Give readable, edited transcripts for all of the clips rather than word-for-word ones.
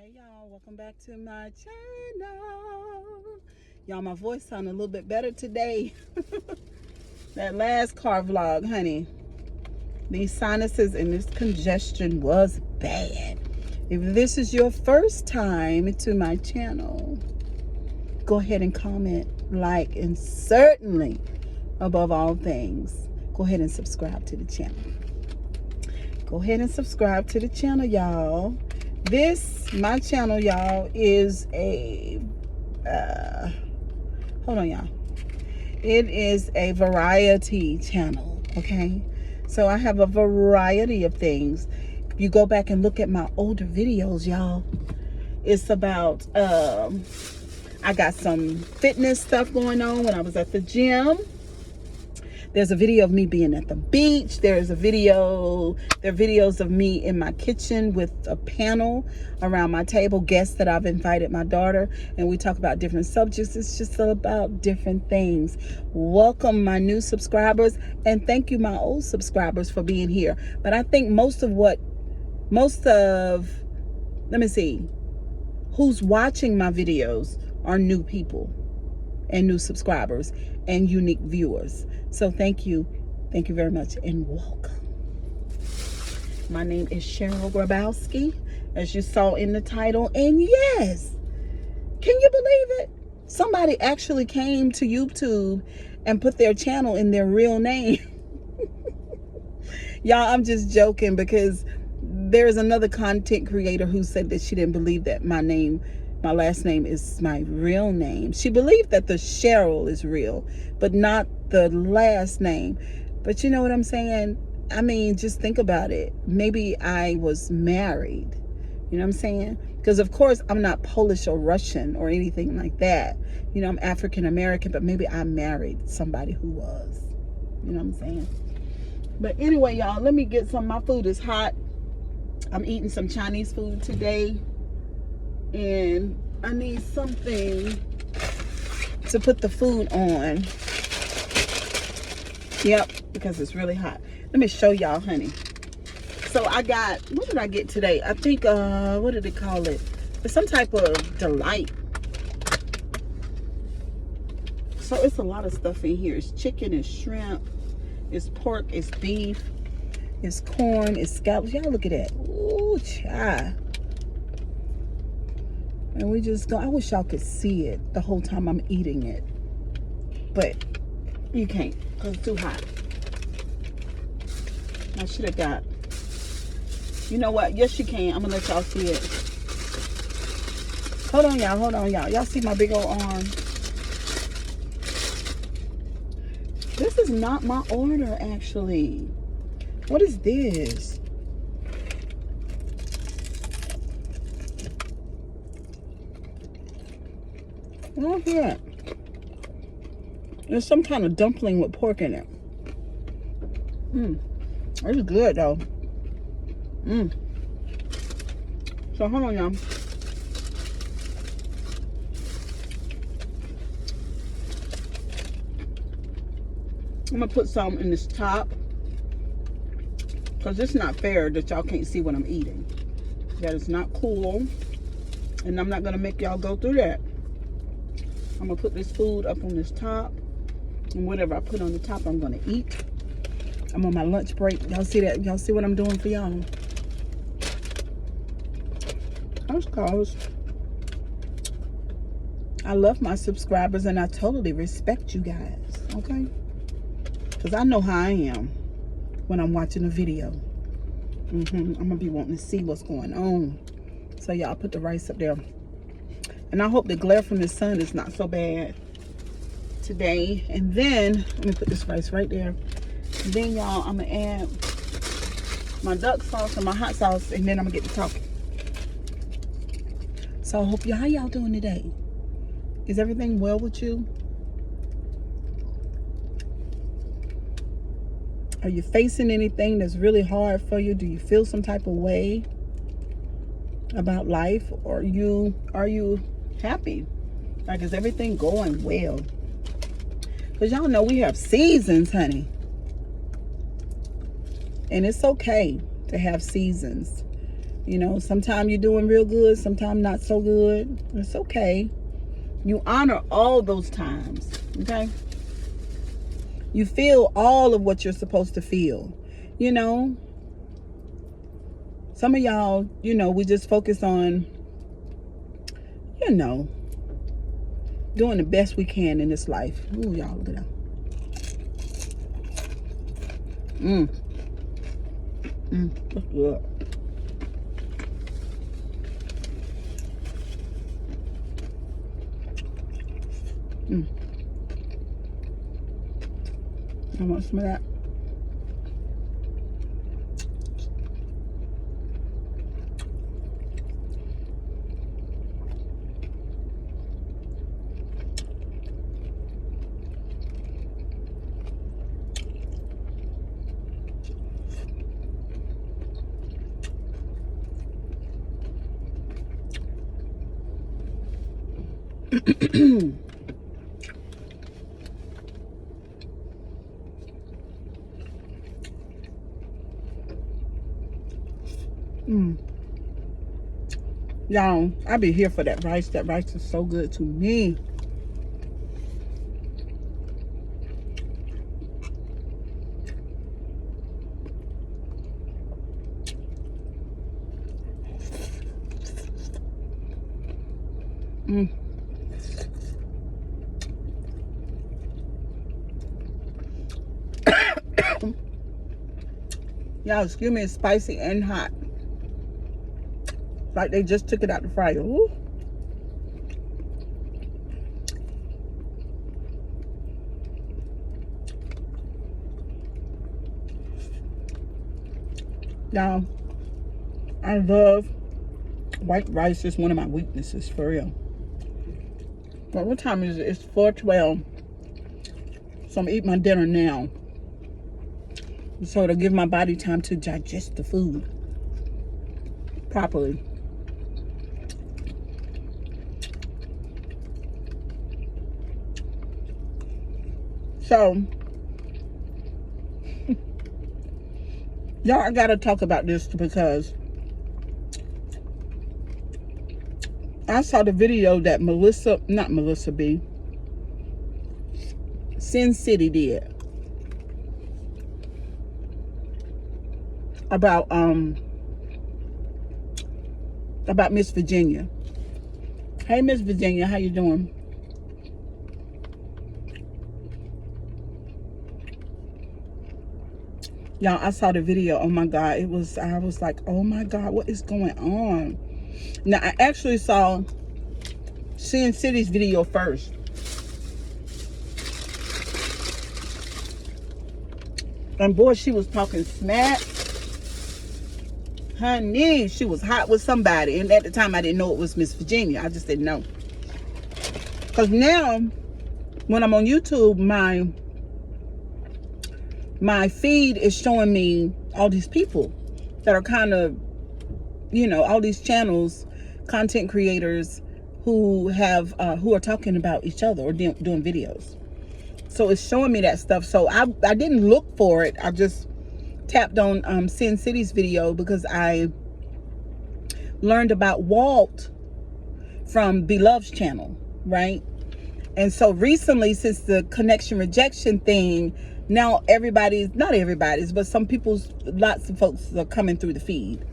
Hey y'all, welcome back to my channel. Y'all, my voice sounded a little bit better today. That last car vlog, honey, these sinuses and this congestion was bad. If this is your first time to my channel, go ahead and comment, like, and certainly, above all things, go ahead and subscribe to the channel. Go ahead and subscribe to the channel, y'all. My channel, y'all, is a, hold on, y'all. It is a variety channel, okay? So I have a variety of things. If you go back and look at my older videos, y'all, it's about, I got some fitness stuff going on when I was at the gym. There's a video of me being at the beach. There are videos of me in my kitchen with a panel around my table, guests that I've invited, my daughter, and we talk about different subjects. It's just about different things. Welcome my new subscribers, and thank you my old subscribers for being here. But I think who's watching my videos are new people and new subscribers and unique viewers. So thank you very much, and welcome. My name is Cheryl Grabowski, as you saw in the title. And yes, can you believe it? Somebody actually came to YouTube and put their channel in their real name. Y'all, I'm just joking, because there's another content creator who said that she didn't believe that my last name is my real name. She believed that the Cheryl is real, but not the last name. But you know what I'm saying? I mean, just think about it. Maybe I was married. You know what I'm saying? Because of course I'm not Polish or Russian or anything like that. You know, I'm African American, but maybe I married somebody who was. You know what I'm saying? But anyway, y'all, let me get some. My food is hot. I'm eating some Chinese food today, and I need something to put the food on. Yep, because it's really hot. Let me show y'all, honey. So I got, what did I get today? I think, what did they call it? It's some type of delight. So it's a lot of stuff in here. It's chicken, it's shrimp, it's pork, it's beef, it's corn, it's scallops. Y'all look at that. Ooh, child. And we just go, I wish y'all could see it the whole time I'm eating it. But you can't, because it's too hot. I should have got, you know what? Yes, you can. I'm going to let y'all see it. Hold on, y'all. Hold on, y'all. Y'all see my big old arm? This is not my order, actually. What is this? What's that? There's some kind of dumpling with pork in it. It's good though. So hold on, y'all. I'm gonna put some in this top, because it's not fair that y'all can't see what I'm eating. That is not cool, and I'm not gonna make y'all go through that. I'm gonna put this food up on this top, and whatever I put on the top, I'm gonna eat. I'm on my lunch break. Y'all see that? Y'all see what I'm doing for y'all? That's cause I love my subscribers, and I totally respect you guys, okay? Because I know how I am when I'm watching a video. I'm gonna be wanting to see what's going on. So y'all, put the rice up there. And I hope the glare from the sun is not so bad today. And then, let me put this rice right there. And then, y'all, I'm going to add my duck sauce and my hot sauce. And then I'm going to get to talking. So, I hope y'all, how y'all doing today? Is everything well with you? Are you facing anything that's really hard for you? Do you feel some type of way about life? Or are you happy? Like, is everything going well? Because y'all know we have seasons, honey. And it's okay to have seasons. You know, sometimes you're doing real good, sometimes not so good. It's okay. You honor all those times, okay? You feel all of what you're supposed to feel, you know? Some of y'all, you know, we just focus on, you know, doing the best we can in this life. Ooh, y'all, look at that. That's good. I want some of that. Y'all, I be here for that rice. That rice is so good to me. Y'all, excuse me, it's spicy and hot. Like they just took it out the fryer. Ooh. Y'all, I love white rice. It's one of my weaknesses, for real. But what time is it? It's 4:12. So I'm gonna eat my dinner now, so it'll give my body time to digest the food properly. So, y'all, I gotta talk about this because I saw the video that not Melissa B, Sin City did about Miss Virginia. Hey, Miss Virginia, how you doing? Y'all, I saw the video. Oh my God, I was like, oh my God, what is going on? Now, I actually saw Sin City's video first. And boy, she was talking smack. Honey, she was hot with somebody. And at the time, I didn't know it was Miss Virginia. I just didn't know. Because now, when I'm on YouTube, my feed is showing me all these people that are kind of, you know, all these channels, content creators who are talking about each other or doing videos. So it's showing me that stuff. So I didn't look for it. I just tapped on Sin City's video because I learned about Walt from Beloved's channel, right? And so recently, since the connection rejection thing, now not everybody's, but lots of folks are coming through the feed.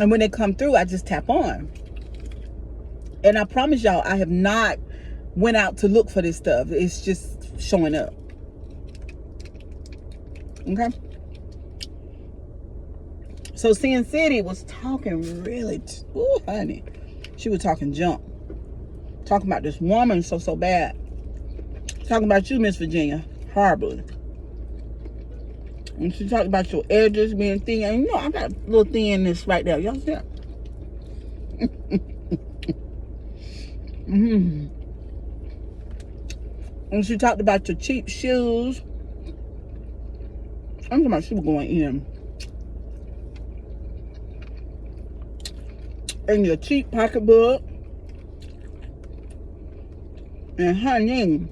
And when they come through, I just tap on. And I promise y'all, I have not went out to look for this stuff. It's just showing up. Okay? So Sin City was talking really, ooh, honey. She was talking junk. Talking about this woman so bad. Talking about you, Miss Virginia, horribly. And she talked about your edges being thin. And you know, I got a little thinness right there. Y'all see that? And she talked about your cheap shoes. I'm talking about she was going in. And your cheap pocketbook. And honey,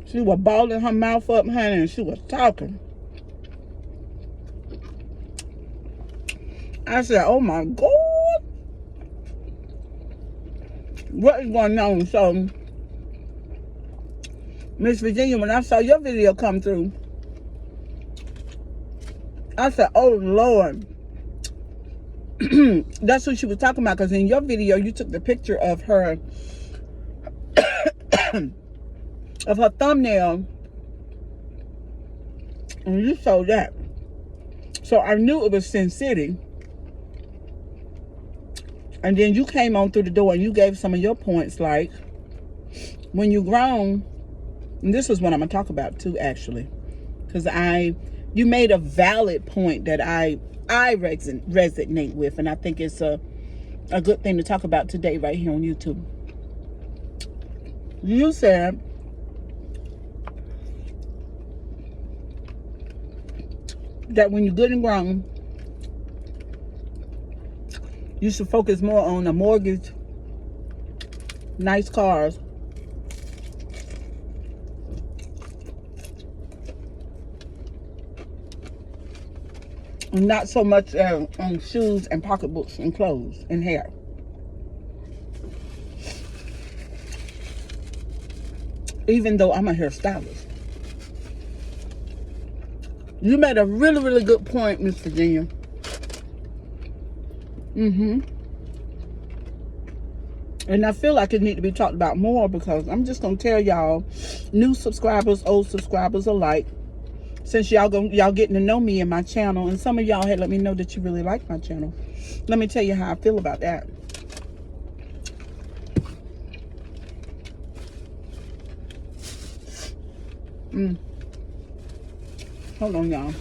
she was balling her mouth up, honey, and she was talking. I said, oh my God, what is going on? So, Miss Virginia, when I saw your video come through, I said, oh Lord. That's what she was talking about, because in your video, you took the picture of her, of her thumbnail, and you showed that. So I knew it was Sin City. And then you came on through the door and you gave some of your points, like, when you grown, and this is what I'm going to talk about too, actually. Because you made a valid point that I resonate with. And I think it's a good thing to talk about today right here on YouTube. You said that when you're good and grown, you should focus more on a mortgage, nice cars, and not so much on shoes and pocketbooks and clothes and hair. Even though I'm a hairstylist. You made a really, really good point, Miss Virginia. And I feel like it needs to be talked about more, because I'm just going to tell y'all, new subscribers, old subscribers alike, since y'all getting to know me and my channel, and some of y'all had let me know that you really like my channel. Let me tell you how I feel about that. Hold on, y'all.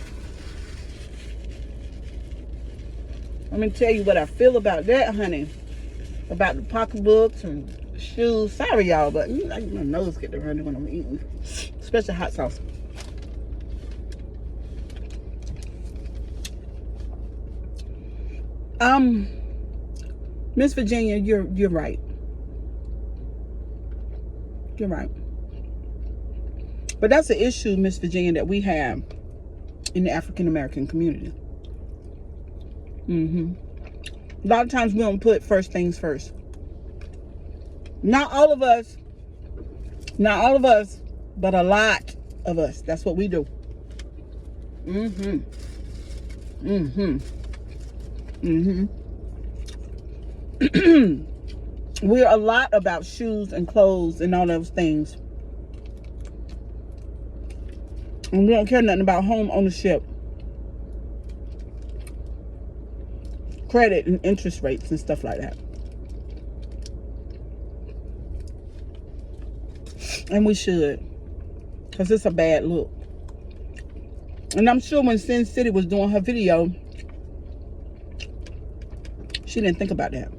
Let me tell you what I feel about that, honey. About the pocketbooks and shoes. Sorry, y'all, but my nose get to running when I'm eating, especially hot sauce. Miss Virginia, you're right. You're right. But that's an issue, Miss Virginia, that we have in the African American community. A lot of times we don't put first things first. Not all of us, but a lot of us. That's what we do. We're a lot about shoes and clothes and all those things. And we don't care nothing about home ownership, credit and interest rates and stuff like that. And we should, because it's a bad look. And I'm sure when Sin City was doing her video, she didn't think about that.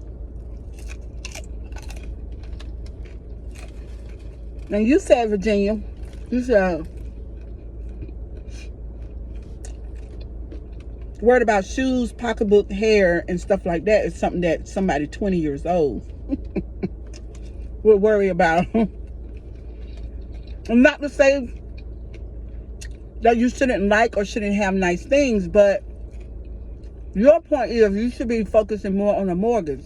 And you said, Virginia, you said, worried about shoes, pocketbook, hair, and stuff like that is something that somebody 20 years old would worry about. And not to say that you shouldn't like or shouldn't have nice things, but your point is you should be focusing more on a mortgage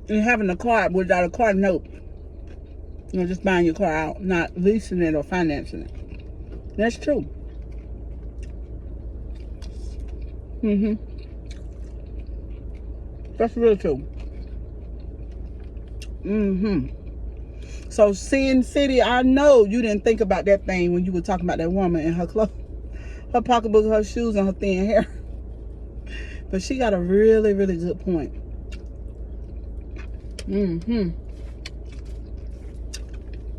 and having a car without a car note. You know, just buying your car out, not leasing it or financing it. That's true. That's real true. So Sin City, I know you didn't think about that thing when you were talking about that woman and her clothes, her pocketbook, her shoes, and her thin hair. But she got a really, really good point.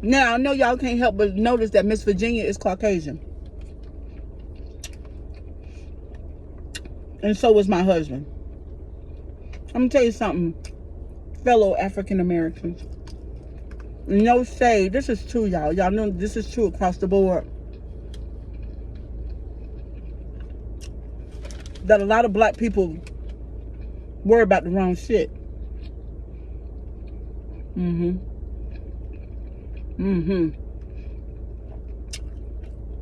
Now, I know y'all can't help but notice that Miss Virginia is Caucasian. And so was my husband. I'm going to tell you something, fellow African Americans. No shade. This is true, y'all. Y'all know this is true across the board. That a lot of black people worry about the wrong shit.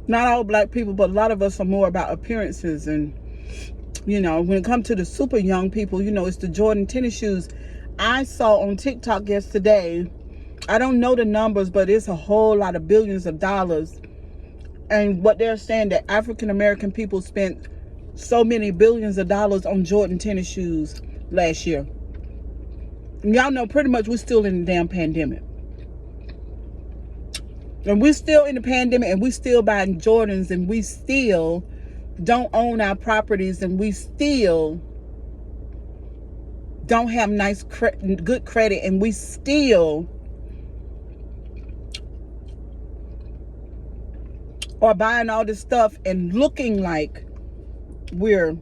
Not all black people, but a lot of us are more about appearances and You know, when it comes to the super young people, you know, it's the Jordan tennis shoes. I saw on TikTok yesterday, I don't know the numbers, but it's a whole lot of billions of dollars. And what they're saying, that African American people spent so many billions of dollars on Jordan tennis shoes last year. Y'all know pretty much we're still in the damn pandemic. And we're still in the pandemic, and we still buying Jordans, and we still don't own our properties, and we still don't have nice good credit, and we still are buying all this stuff and looking like we're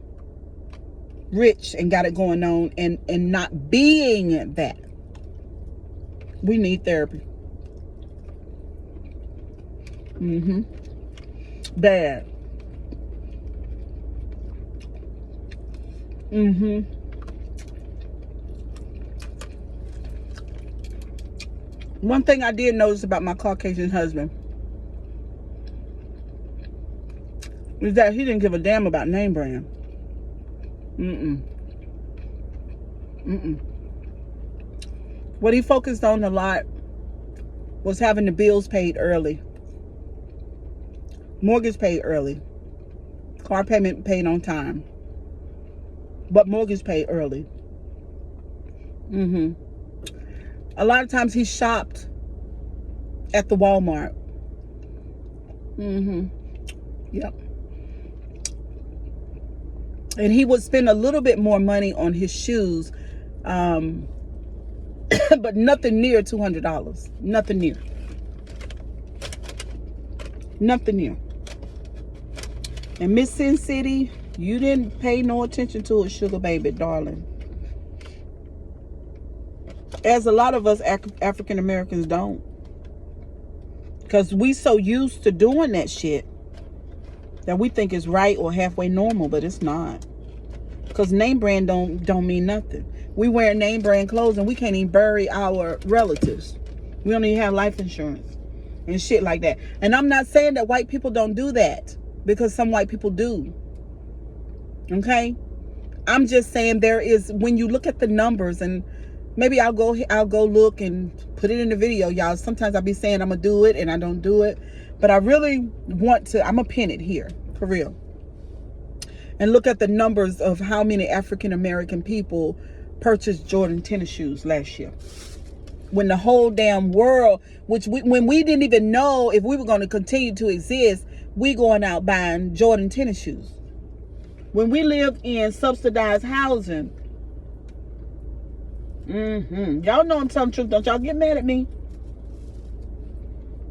rich and got it going on, and not being that. We need therapy. Bad. One thing I did notice about my Caucasian husband is that he didn't give a damn about name brand. What he focused on a lot was having the bills paid early, mortgage paid early, car payment paid on time, but mortgage paid early. A lot of times he shopped at the Walmart. Yep. And he would spend a little bit more money on his shoes, but nothing near $200. Nothing near. Nothing near. And Miss Sin City, you didn't pay no attention to it, sugar baby, darling. As a lot of us African Americans don't. Because we so used to doing that shit that we think is right or halfway normal, but it's not. Because name brand don't mean nothing. We wear name brand clothes and we can't even bury our relatives. We don't even have life insurance and shit like that. And I'm not saying that white people don't do that, because some white people do. Okay? I'm just saying there is, when you look at the numbers, and maybe I'll go look and put it in the video, y'all. Sometimes I'll be saying I'm gonna do it and I don't do it, but I really want to. I'm gonna pin it here for real and look at the numbers of how many African American people purchased Jordan tennis shoes last year, when the whole damn world, when we didn't even know if we were going to continue to exist, we going out buying Jordan tennis shoes. When we lived in subsidized housing. Y'all know I'm telling the truth. Don't y'all get mad at me.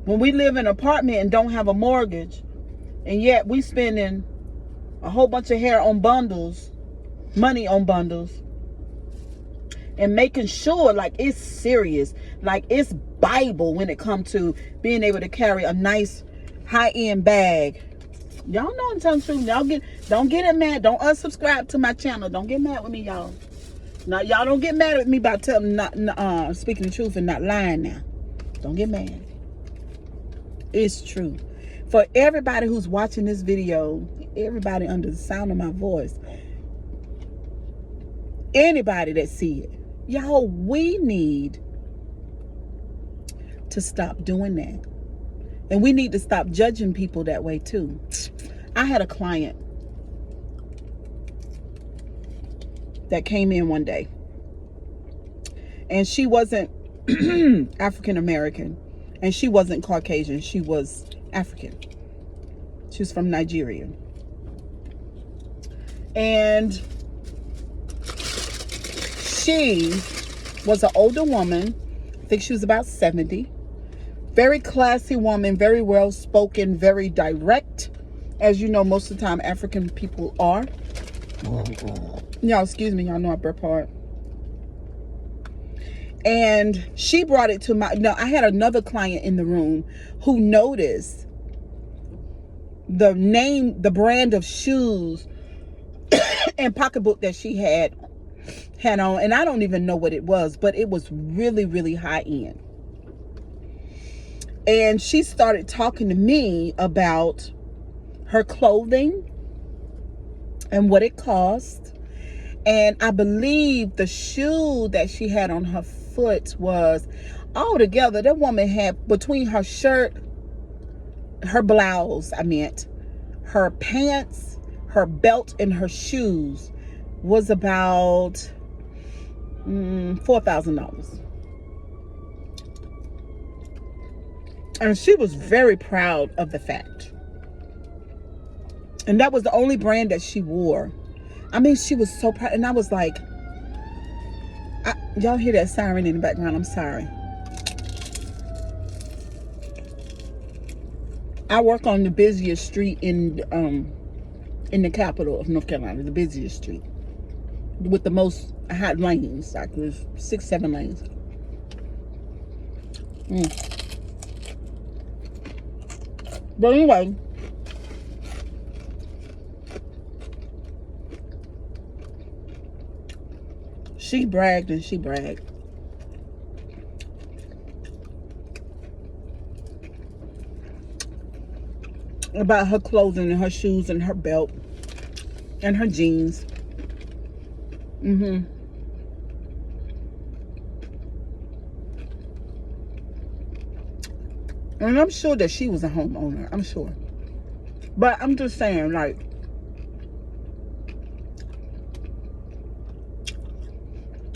When we live in an apartment and don't have a mortgage, and yet we spending a whole bunch of hair on bundles, money on bundles, and making sure like it's serious, like it's Bible when it comes to being able to carry a nice high-end bag. Y'all know I'm telling the truth. Don't get it mad. Don't unsubscribe to my channel. Don't get mad with me, y'all. Now, y'all don't get mad at me about speaking the truth and not lying now. Don't get mad. It's true. For everybody who's watching this video, everybody under the sound of my voice, anybody that see it, y'all, we need to stop doing that. And we need to stop judging people that way too. I had a client that came in one day, and she wasn't African American, and she wasn't Caucasian. She was African. She was from Nigeria. And she was an older woman. I think she was about 70. Very classy woman, very well spoken, very direct. As you know, most of the time African people are. Y'all, excuse me, y'all know I burp hard. And she brought it to my, no, I had another client in the room who noticed the name, the brand of shoes and pocketbook that she had on. And I don't even know what it was, but it was really, really high end. And she started talking to me about her clothing and what it cost. And I believe the shoe that she had on her foot was altogether, that woman had, between her shirt, her blouse, her pants, her belt, and her shoes, was about $4,000. And she was very proud of the fact. And that was the only brand that she wore. I mean, she was so proud. And I was like, y'all hear that siren in the background? I'm sorry. I work on the busiest street in the capital of North Carolina, the busiest street with the most hot lanes. Like there's 6, 7 lanes. But anyway, she bragged and she bragged. About her clothing and her shoes and her belt and her jeans. And I'm sure that she was a homeowner. I'm sure. But I'm just saying, like,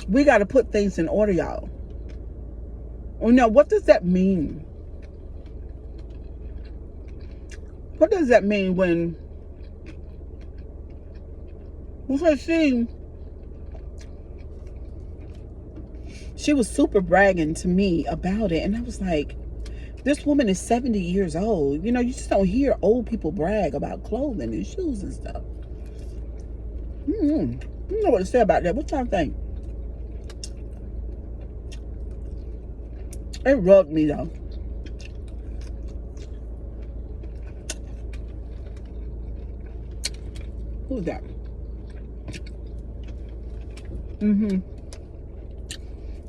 we got to put things in order, y'all. You know, what does that mean? What does that mean when she was super bragging to me about it, and I was like, this woman is 70 years old. You know, you just don't hear old people brag about clothing and shoes and stuff. I don't know what to say about that. What y'all think? It rubbed me though. Who's that?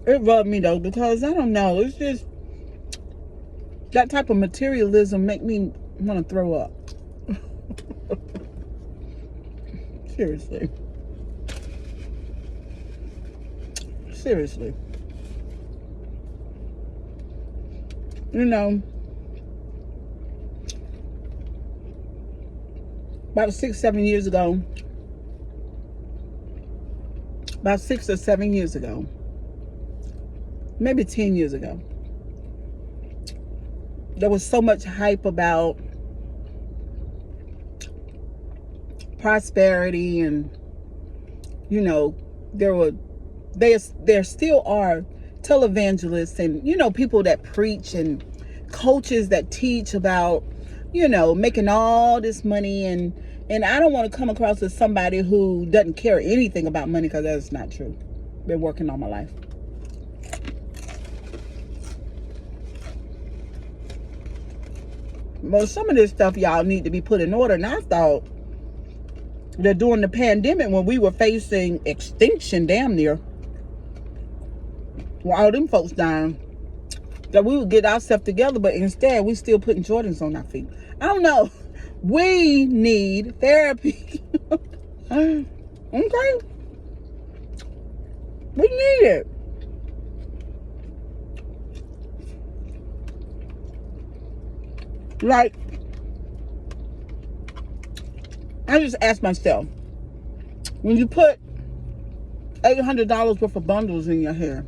It rubbed me though, because I don't know. It's just that type of materialism make me want to throw up. Seriously. Seriously. You know, about 6 or 7 years ago, maybe 10 years ago, there was so much hype about prosperity, and you know, there still are televangelists and, you know, people that preach and coaches that teach about, you know, making all this money, and I don't want to come across as somebody who doesn't care anything about money, because that's not true. Been working all my life. Well, some of this stuff, y'all, need to be put in order. And I thought that during the pandemic, when we were facing extinction damn near, with all them folks dying, that we would get ourselves together, but instead we still putting Jordans on our feet. I don't know. We need therapy. Okay? We need it. Like, I just asked myself, when you put $800 worth of bundles in your hair,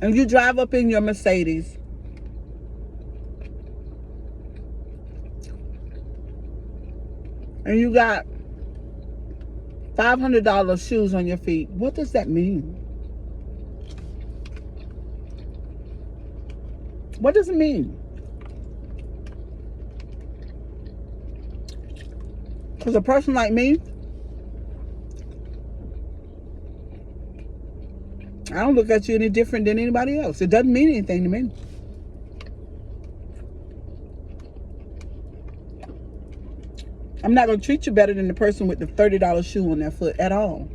and you drive up in your Mercedes, and you got $500 shoes on your feet, what does that mean? What does it mean? Because a person like me, I don't look at you any different than anybody else. It doesn't mean anything to me. I'm not going to treat you better than the person with the $30 shoe on their foot at all.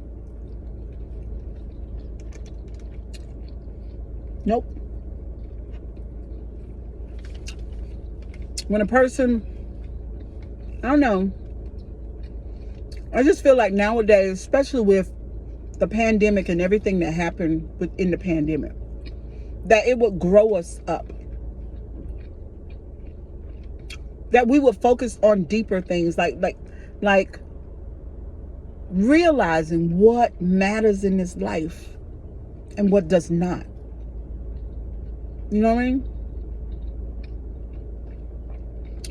Nope. When a person I don't know. I just feel like nowadays, especially with the pandemic and everything that happened within the pandemic, that it would grow us up. That we would focus on deeper things, like realizing what matters in this life and what does not. You know what I mean?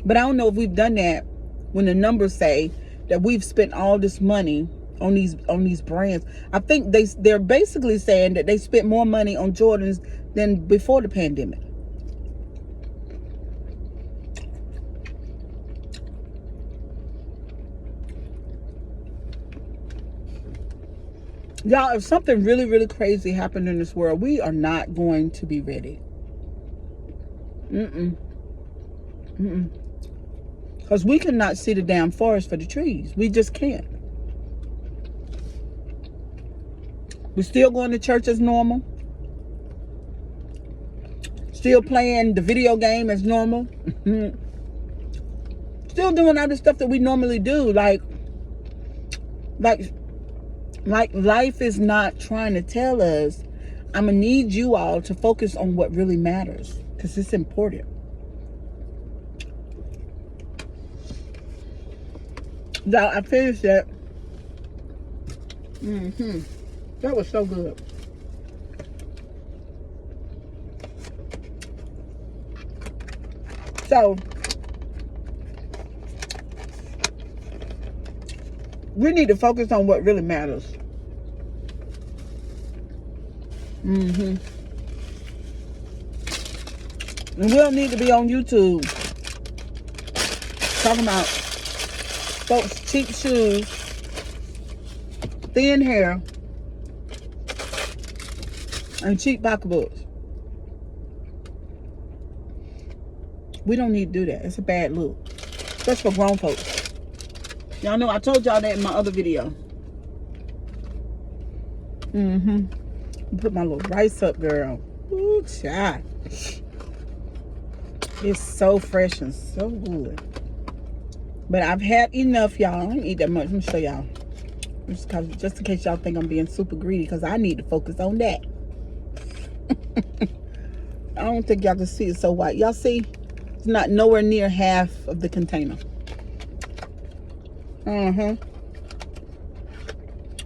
But I don't know if we've done that when the numbers say that we've spent all this money on these brands. I think they're basically saying that they spent more money on Jordans than before the pandemic. Y'all, if something really, really crazy happened in this world, we are not going to be ready. Because we cannot see the damn forest for the trees. We just can't. We're still going to church as normal. Still playing the video game as normal. Still doing all the stuff that we normally do. Like life is not trying to tell us, I'm going to need you all to focus on what really matters. Because it's important. Now, I finished that. That was so good. So, we need to focus on what really matters. And we don't need to be on YouTube talking about folks' cheap shoes, thin hair, and cheap pocketbooks. We don't need to do that. It's a bad look. That's for grown folks. Y'all know I told y'all that in my other video. Put my little rice up, girl. Ooh, child. It's so fresh and so good. But I've had enough, y'all. I didn't eat that much. Let me show y'all. Just in case y'all think I'm being super greedy, because I need to focus on that. I don't think y'all can see it so white. Y'all see? It's not nowhere near half of the container.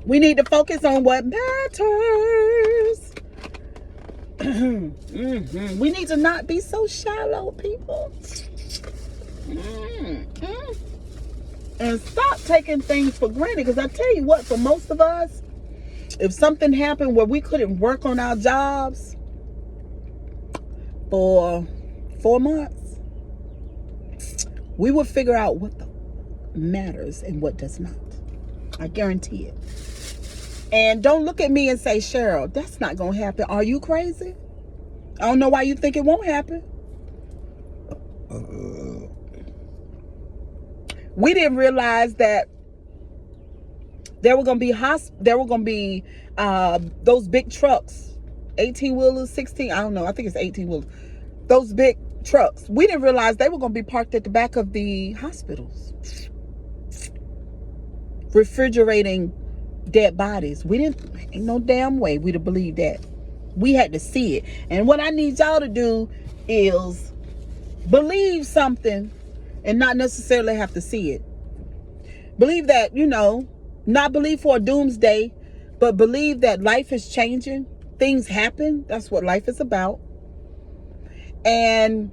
We need to focus on what matters. We need to not be so shallow, people. And stop taking things for granted. Because I tell you what, for most of us, if something happened where we couldn't work on our jobs for 4 months, we would figure out what matters and what does not. I guarantee it. And don't look at me and say, Cheryl, that's not going to happen. Are you crazy? I don't know why you think it won't happen. We didn't realize that there were going to be those big trucks, 18-wheelers, 16, I don't know, I think it's 18-wheelers. Those big trucks. We didn't realize they were going to be parked at the back of the hospitals, refrigerating dead bodies. Ain't no damn way we'd have believed that. We had to see it. And what I need y'all to do is believe something and not necessarily have to see it. Believe that, not believe for a doomsday, but believe that life is changing. Things happen. That's what life is about. And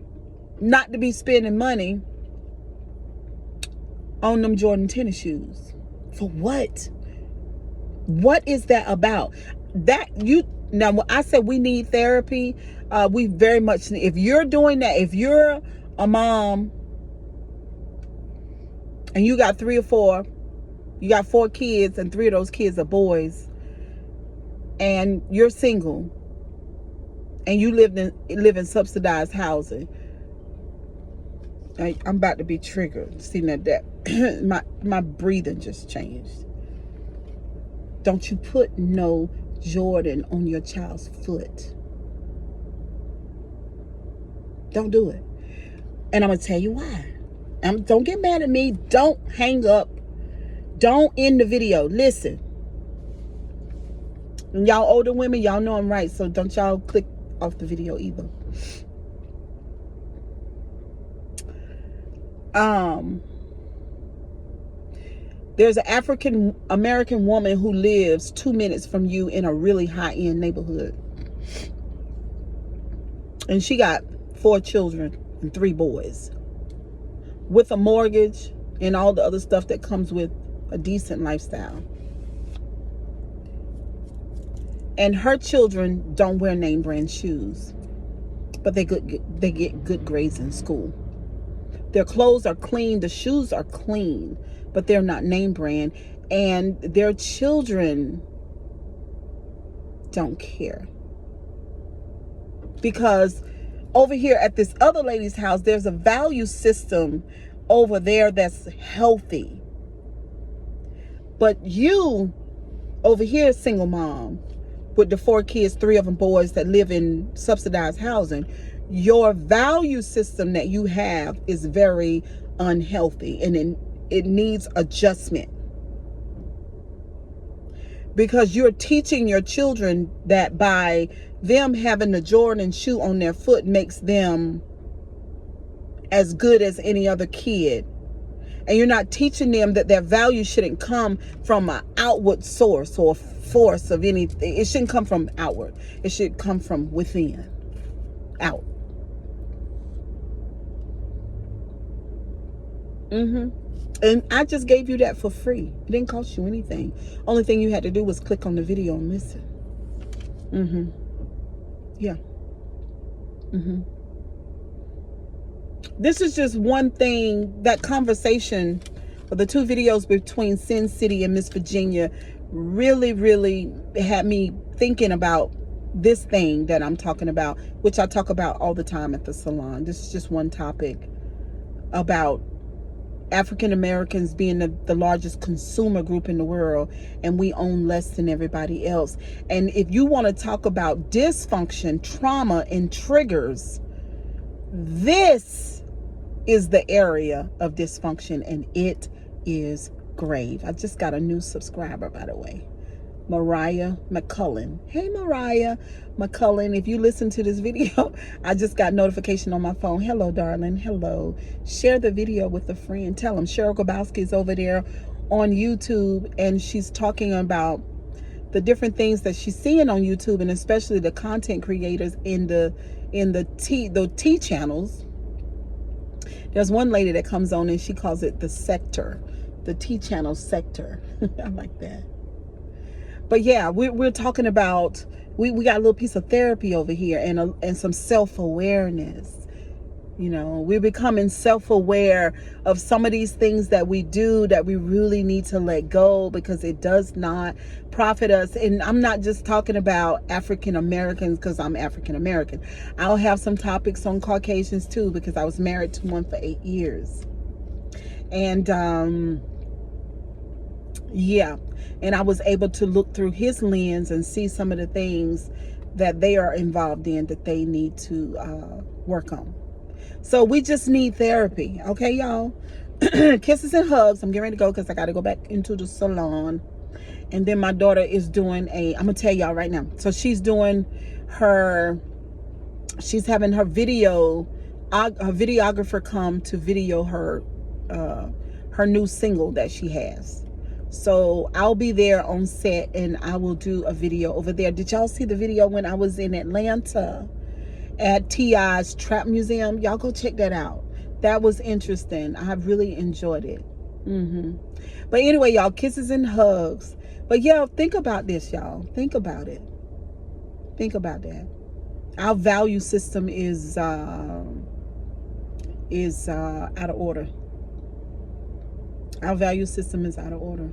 not to be spending money on them Jordan tennis shoes. For what? What is that about? Now, when I said we need therapy, we very much need. If you're doing that, if you're a mom and you got 3 or 4, you got 4 kids and 3 of those kids are boys, and you're single and you live in subsidized housing, I'm about to be triggered seeing that my breathing just changed. Don't you put no Jordan on your child's foot. Don't do it. And I'm going to tell you why. Don't get mad at me. Don't hang up. Don't end the video. Listen. And y'all older women, y'all know I'm right. So don't y'all click off the video either. There's an African American woman who lives 2 minutes from you in a really high-end neighborhood. And she got 4 children and 3 boys. With a mortgage and all the other stuff that comes with a decent lifestyle. And her children don't wear name brand shoes. But they get good grades in school. Their clothes are clean. The shoes are clean. But they're not name brand. And their children don't care. Because over here at this other lady's house, there's a value system over there that's healthy. But you, over here, single mom, with the 4 kids, 3 of them boys that live in subsidized housing, your value system that you have is very unhealthy, and it needs adjustment. Because you're teaching your children that by them having the Jordan shoe on their foot makes them as good as any other kid. And you're not teaching them that their value shouldn't come from an outward source or force of anything. It shouldn't come from outward. It should come from within, out. And I just gave you that for free. It didn't cost you anything. Only thing you had to do was click on the video and listen. Yeah. This is just one thing. That conversation, or the 2 videos between Sin City and Miss Virginia, really had me thinking about this thing that I'm talking about, which I talk about all the time at the salon. This is just one topic about African Americans being the largest consumer group in the world, and we own less than everybody else. And if you want to talk about dysfunction, trauma, and triggers, this is the area of dysfunction, and it is grave. I just got a new subscriber, by the way. Mariah McCullen. Hey, Mariah McCullen, if you listen to this video, I just got notification on my phone. Hello, darling. Hello. Share the video with a friend. Tell them Cheryl Grabowski is over there on YouTube, and she's talking about the different things that she's seeing on YouTube, and especially the content creators in the T channels. There's one lady that comes on and she calls it the sector, the T channel sector. I like that. But yeah, we're talking about, we got a little piece of therapy over here, and some self-awareness. You know, we're becoming self-aware of some of these things that we do that we really need to let go, because it does not profit us. And I'm not just talking about African Americans because I'm African American. I'll have some topics on Caucasians too, because I was married to one for 8 years. And yeah, and I was able to look through his lens and see some of the things that they are involved in that they need to work on. So we just need therapy. Okay, y'all? Kisses and hugs. I'm getting ready to go because I got to go back into the salon. And then my daughter is doing I'm going to tell y'all right now. So she's doing she's having her videographer come to video her new single that she has. So I'll be there on set, and I will do a video over there. Did y'all see the video when I was in Atlanta at T.I.'s Trap Museum? Y'all go check that out. That was interesting. I really enjoyed it. But anyway, y'all, kisses and hugs. But yeah, think about this, y'all. Think about it. Think about that. Our value system is out of order. Our value system is out of order.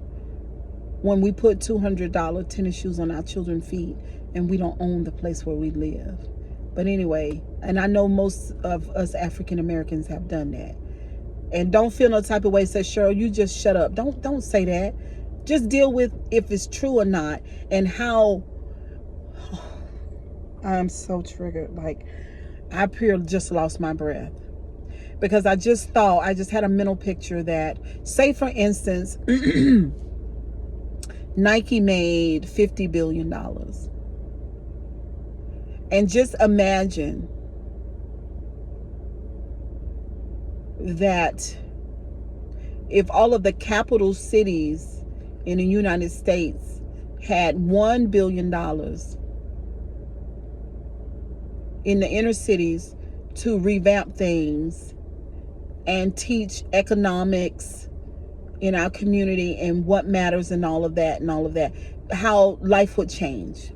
When we put $200 tennis shoes on our children's feet, and we don't own the place where we live. But anyway, and I know most of us African Americans have done that. And don't feel no type of way. Says Cheryl, you just shut up. Don't say that. Just deal with if it's true or not, and how. I'm so triggered. Like, I just lost my breath. because I just had a mental picture that, say for instance, Nike made $50 billion. And just imagine that if all of the capital cities in the United States had $1 billion in the inner cities to revamp things and teach economics in our community and what matters and all of that, how life would change.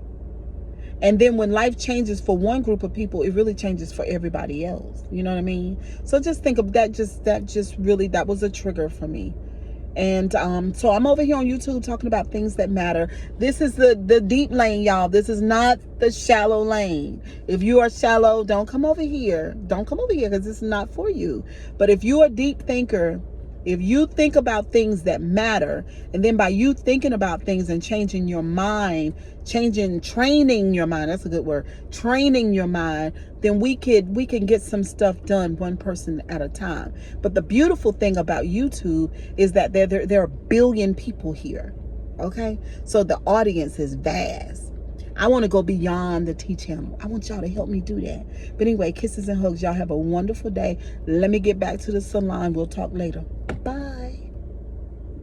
And then when life changes for one group of people, it really changes for everybody else. You know what I mean? So just think of that. That was a trigger for me. And so I'm over here on YouTube talking about things that matter. This is the deep lane, y'all. This is not the shallow lane. If you are shallow, don't come over here. Don't come over here, because it's not for you. But if you're a deep thinker, if you think about things that matter, and then by you thinking about things and changing your mind, training your mind, that's a good word, training your mind, then we can get some stuff done one person at a time. But the beautiful thing about YouTube is that there are 1 billion people here. Okay? So the audience is vast. I want to go beyond the T channel. I want y'all to help me do that. But anyway, kisses and hugs. Y'all have a wonderful day. Let me get back to the salon. We'll talk later. Bye.